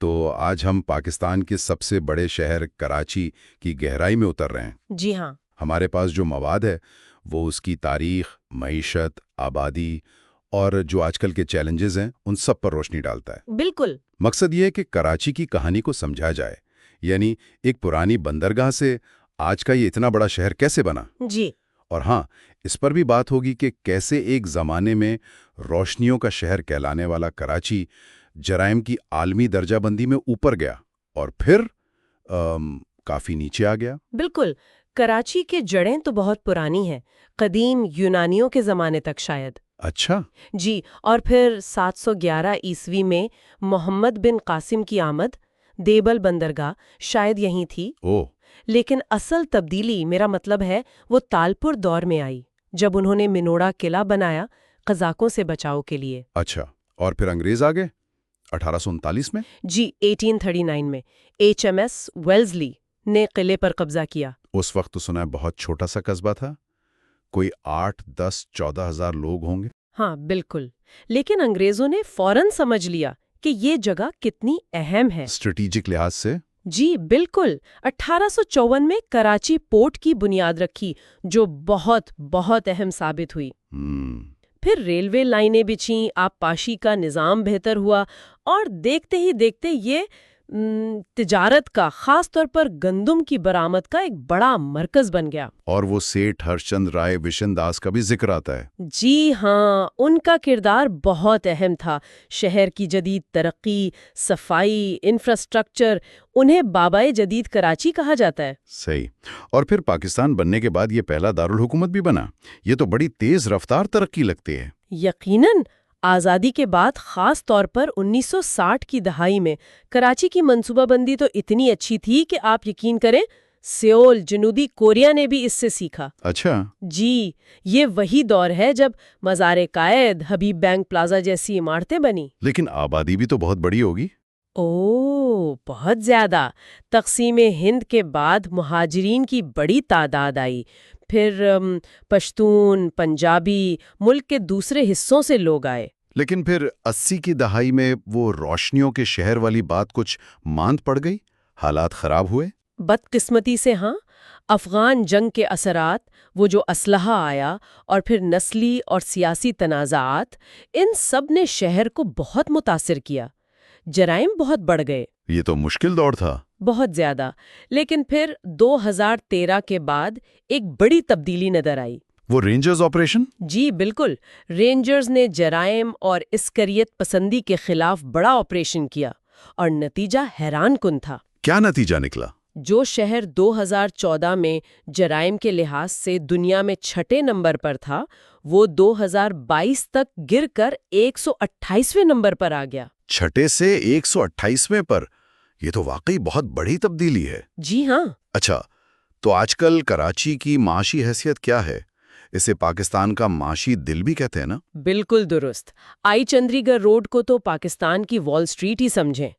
تو آج ہم پاکستان کے سب سے بڑے شہر کراچی کی گہرائی میں اتر رہے ہیں۔ جی ہاں۔ ہمارے پاس جو مواد ہے وہ اس کی تاریخ، معیشت، آبادی اور جو آج کل کے چیلنجز ہیں ان سب پر روشنی ڈالتا ہے۔ بالکل۔ مقصد یہ ہے کہ کراچی کی کہانی کو سمجھا جائے، یعنی ایک پرانی بندرگاہ سے آج کا یہ اتنا بڑا شہر کیسے بنا۔ جی۔ اور ہاں، اس پر بھی بات ہوگی کہ کیسے ایک زمانے میں روشنیوں کا شہر کہلانے والا کراچی جرائم کی عالمی درجہ بندی میں اوپر گیا اور پھر کافی نیچے آ گیا۔ بالکل۔ کراچی کے جڑیں تو بہت پرانی ہیں، قدیم یونانیوں کے زمانے تک شاید۔ اچھا۔ جی، اور پھر 711 عیسوی میں محمد بن قاسم کی آمد، دیبل بندرگاہ شاید یہیں تھی۔ لیکن اصل تبدیلی، میرا مطلب ہے، وہ تالپور دور میں آئی، جب انہوں نے منوڑا قلعہ بنایا قزاقوں سے بچاؤ کے لیے۔ اچھا، اور پھر انگریز آ گئے 1839 میں؟ جی، 1839 میں HMS ویلزلی نے قلعے پر قبضہ کیا۔ اس وقت تو سنا ہے بہت چھوٹا سا قصبہ تھا، کوئی 8، 10، 14 ہزار لوگ ہوں گے۔ ہاں بالکل، لیکن انگریزوں نے فوراً سمجھ لیا کہ یہ جگہ کتنی اہم ہے اسٹریٹجک لحاظ سے۔ جی بالکل، 1854 میں کراچی پورٹ کی بنیاد رکھی، جو بہت بہت اہم ثابت ہوئی۔ پھر ریلوے لائنیں بچھیں، آبپاشی کا نظام بہتر ہوا، اور دیکھتے ہی دیکھتے یہ تجارت کا، خاص طور پر گندم کی برآمد کا ایک بڑا مرکز بن گیا۔ اور وہ سیٹھ ہرچند رائے وشن داس کا بھی ذکر آتا ہے۔ جی ہاں، ان کا کردار بہت اہم تھا۔ شہر کی جدید ترقی، صفائی، انفراسٹرکچر، انہیں بابائے جدید کراچی کہا جاتا ہے۔ صحیح۔ اور پھر پاکستان بننے کے بعد یہ پہلا دارالحکومت بھی بنا، یہ تو بڑی تیز رفتار ترقی لگتی ہے۔ یقیناً، آزادی کے بعد خاص طور پر 1960 کی دہائی میں کراچی کی منصوبہ بندی تو اتنی اچھی تھی کہ آپ یقین کریں، سیول، جنوبی کوریا نے بھی اس سے سیکھا۔ اچھا۔ جی، یہ وہی دور ہے جب مزار قائد، حبیب بینک پلازا جیسی عمارتیں بنی۔ لیکن آبادی بھی تو بہت بڑی ہوگی۔ بہت زیادہ۔ تقسیم ہند کے بعد مہاجرین کی بڑی تعداد آئی، پھر پشتون، پنجابی، ملک کے دوسرے حصوں سے لوگ آئے۔ لیکن پھر 80 کی دہائی میں وہ روشنیوں کے شہر والی بات کچھ ماند پڑ گئی، حالات خراب ہوئے۔ بدقسمتی سے ہاں، افغان جنگ کے اثرات، وہ جو اسلحہ آیا، اور پھر نسلی اور سیاسی تنازعات، ان سب نے شہر کو بہت متاثر کیا۔ جرائم بہت بڑھ گئے۔ یہ تو مشکل دور تھا۔ بہت زیادہ۔ لیکن پھر 2013 کے بعد ایک بڑی تبدیلی نظر آئی۔ وہ رینجرز آپریشن؟ جی بالکل، رینجرز نے جرائم اور عسکریت پسندی کے خلاف بڑا آپریشن کیا، اور نتیجہ حیران کن تھا۔ کیا نتیجہ نکلا؟ جو شہر 2014 میں جرائم کے لحاظ سے دنیا میں 6 نمبر پر تھا، وہ 2022 تک گر کر 128ویں نمبر پر آ گیا۔ 6 سے 128ویں پر؟ یہ تو واقعی بہت بڑی تبدیلی ہے۔ جی ہاں۔ اچھا، تو آج کل کراچی کی معاشی حیثیت کیا ہے؟ اسے پاکستان کا معاشی دل بھی کہتے ہیں نا؟ بالکل درست۔ آئی چندری گڑھ روڈ کو تو پاکستان کی وال اسٹریٹ ہی سمجھیں۔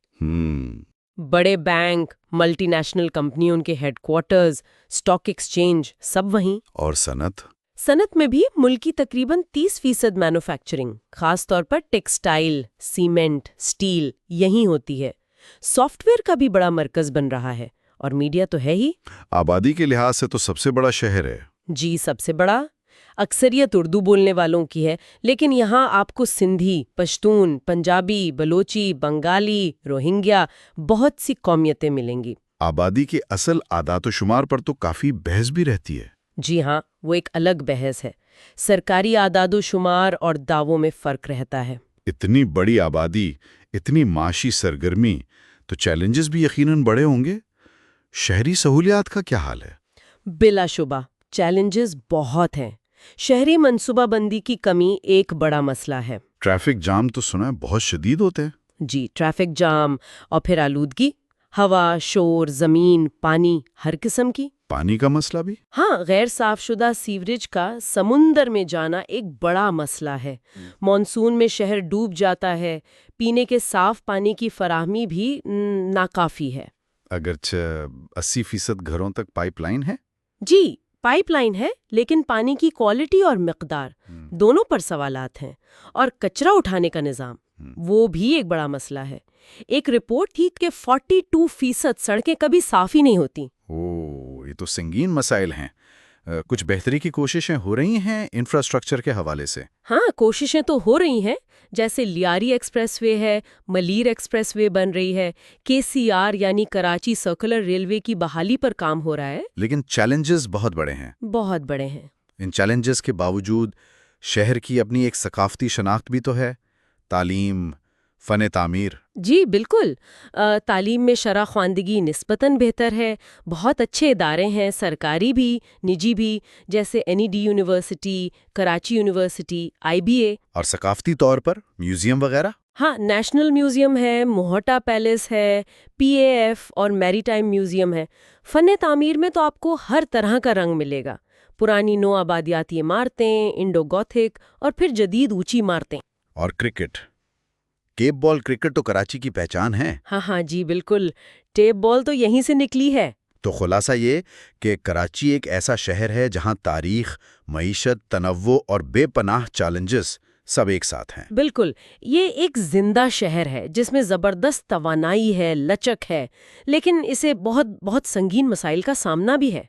بڑے بینک، ملٹی نیشنل کمپنیوں کے ہیڈ کوارٹرز، اسٹاک ایکسچینج، سب وہیں۔ اور صنعت میں بھی ملکی تقریباً 30% مینوفیکچرنگ، خاص طور پر ٹیکسٹائل، سیمنٹ، سٹیل یہیں ہوتی ہے۔ سافٹ ویئر کا بھی بڑا مرکز بن رہا ہے، اور میڈیا تو ہے ہی۔ آبادی کے لحاظ سے تو سب سے بڑا شہر ہے۔ جی، سب سے بڑا۔ اکثریت اردو بولنے والوں کی ہے، لیکن یہاں آپ کو سندھی، پشتون، پنجابی، بلوچی، بنگالی، روہنگیا، بہت سی قومیتیں ملیں گی۔ آبادی کے اصل اعداد و شمار پر تو کافی بحث بھی رہتی ہے۔ جی ہاں، وہ ایک الگ بحث ہے۔ سرکاری اعداد و شمار اور دعووں میں فرق رہتا ہے۔ اتنی بڑی آبادی، اتنی معاشی سرگرمی، تو چیلنجز بھی یقیناً بڑے ہوں گے۔ شہری سہولیات کا کیا حال ہے؟ بلا شبہ چیلنجز بہت ہیں۔ شہری منصوبہ بندی کی کمی ایک بڑا مسئلہ ہے۔ ٹریفک جام تو سنا ہے بہت شدید ہوتے ہیں۔ جی، ٹریفک جام، اور پھر آلودگی، ہوا، شور، زمین، پانی، ہر قسم کی۔ پانی کا مسئلہ بھی؟ ہاں، غیر صاف شدہ سیوریج کا سمندر میں جانا ایک بڑا مسئلہ ہے۔ مانسون میں شہر ڈوب جاتا ہے، پینے کے صاف پانی کی فراہمی بھی ناکافی ہے۔ اگرچہ 80% گھروں تک پائپ لائن ہے؟ جی، پائپ لائن ہے، لیکن پانی کی کوالٹی اور مقدار دونوں پر سوالات ہیں، اور کچرا اٹھانے کا نظام وہ بھی ایک بڑا مسئلہ ہے۔ ایک رپورٹ تھی کہ 42% سڑکیں کبھی صاف ہی نہیں ہوتی۔ یہ تو سنگین مسائل ہیں۔ کچھ بہتری کی کوششیں ہو رہی ہیں انفراسٹرکچر کے حوالے سے؟ ہاں، کوششیں تو ہو رہی ہیں، جیسے لیاری ایکسپریس وے ہے، ملیر ایکسپریس وے بن رہی ہے، KCR یعنی کراچی سرکولر ریلوے کی بحالی پر کام ہو رہا ہے۔ لیکن چیلنجز بہت بڑے ہیں۔ بہت بڑے ہیں۔ ان چیلنجز کے باوجود شہر کی اپنی ایک ثقافتی شناخت بھی تو ہے، تعلیم، فن تعمیر۔ جی بالکل، تعلیم میں شرح خواندگی نسبتاً بہتر ہے، بہت اچھے ادارے ہیں، سرکاری بھی، نجی بھی، جیسے NED university, Karachi university, IBA۔ اور ثقافتی طور پر میوزیم وغیرہ؟ ہاں، نیشنل میوزیم ہے، موہٹا پیلس ہے، PAF اور میری ٹائم میوزیم ہے۔ فن تعمیر میں تو آپ کو ہر طرح کا رنگ ملے گا، پرانی نو آبادیاتی عمارتیں، انڈو گوتھک اور پھر جدید اونچی عمارتیں۔ اور کرکٹ، کیپ بال کرکٹ تو کراچی کی پہچان ہے۔ ہاں جی بالکل، ٹیپ بال تو یہیں سے نکلی ہے۔ تو خلاصہ یہ کہ کراچی ایک ایسا شہر ہے جہاں تاریخ، معیشت، تنوع اور بے پناہ چیلنجز سب ایک ساتھ ہیں۔ بالکل، یہ ایک زندہ شہر ہے جس میں زبردست توانائی ہے، لچک ہے، لیکن اسے بہت بہت سنگین مسائل کا سامنا بھی ہے۔